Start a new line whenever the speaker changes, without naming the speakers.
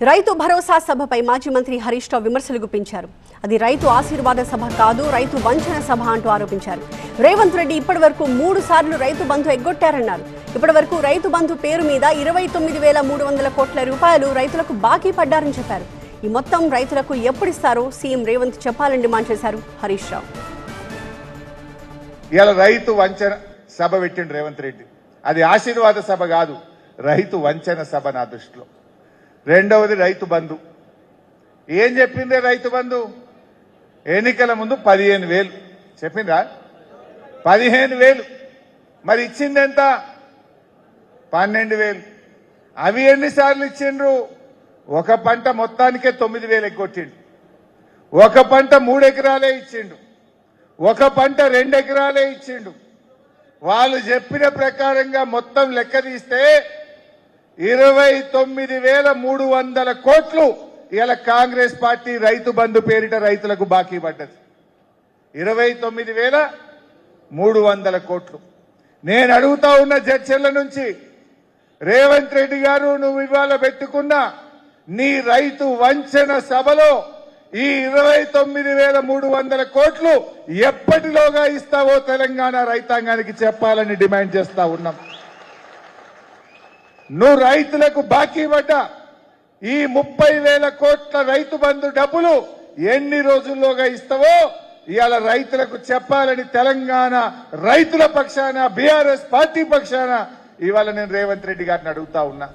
రైతు భరోసా సభపై మాజీ మంత్రి హరీష్ రావు విమర్శలు గుప్పించారు. అది రైతు ఆశీర్వాద సభ కాదు, రైతు వంచన సభ అంటూ ఆరోపించారు. రేవంత్ రెడ్డి ఇప్పటివరకు 3 సార్లు రైతు బంధు ఎగ్గొట్టారన్నారు. ఇప్పటివరకు రైతు బంధు పేరు మీద 29,300 కోట్ల రూపాయలు రైతులకు బాకీ పడ్డారని చెప్పారు. ఈ మొత్తం రైతులకు ఎప్పుడిస్తారో సీఎం రేవంత్ చెప్పాలని డిమాండ్ చేశారు హరీష్ రావు.
ఇవాళ రైతు వంచన సభ పెట్టిండు రేవంత్ రెడ్డి. అది ఆశీర్వాద సభ కాదు, రైతు వంచన సభ నా దృష్టిలో. రెండవది రైతు బంధు. ఏం చెప్పిందే రైతు బంధు? ఎన్నికల ముందు 15,000 చెప్పిందా? 15,000. మరి ఇచ్చింది ఎంత? 12,000. అవి ఎన్నిసార్లు ఇచ్చిండ్రు? ఒక పంట మొత్తానికే 9,000 ఎగ్గొట్టిండు. ఒక పంట 3 ఎకరాలే ఇచ్చిండు. ఒక పంట 2 ఎకరాలే ఇచ్చిండు. వాళ్ళు చెప్పిన ప్రకారంగా మొత్తం లెక్క తీస్తే 29,300 కోట్లు ఇలా కాంగ్రెస్ పార్టీ రైతు బంధు పేరిట రైతులకు బాకీ పడ్డది. 29,300 కోట్లు. నేను అడుగుతా ఉన్న చర్చల నుంచి, రేవంత్ రెడ్డి గారు, నువ్వు ఇవాళ పెట్టుకున్న నీ రైతు వంచన సభలో ఈ 29,300 కోట్లు ఎప్పటిలోగా ఇస్తావో తెలంగాణ రైతాంగానికి చెప్పాలని డిమాండ్ చేస్తా ఉన్నాం. నువ్వు రైతులకు బాకీ పడ్డ ఈ 30,000 కోట్ల రైతు బంధు డబ్బులు ఎన్ని రోజుల్లోగా ఇస్తావో ఇవాళ రైతులకు చెప్పాలని తెలంగాణ రైతుల పక్షాన, బీఆర్ఎస్ పార్టీ పక్షాన ఇవాళ నేను రేవంత్ రెడ్డి గారిని అడుగుతా ఉన్నా.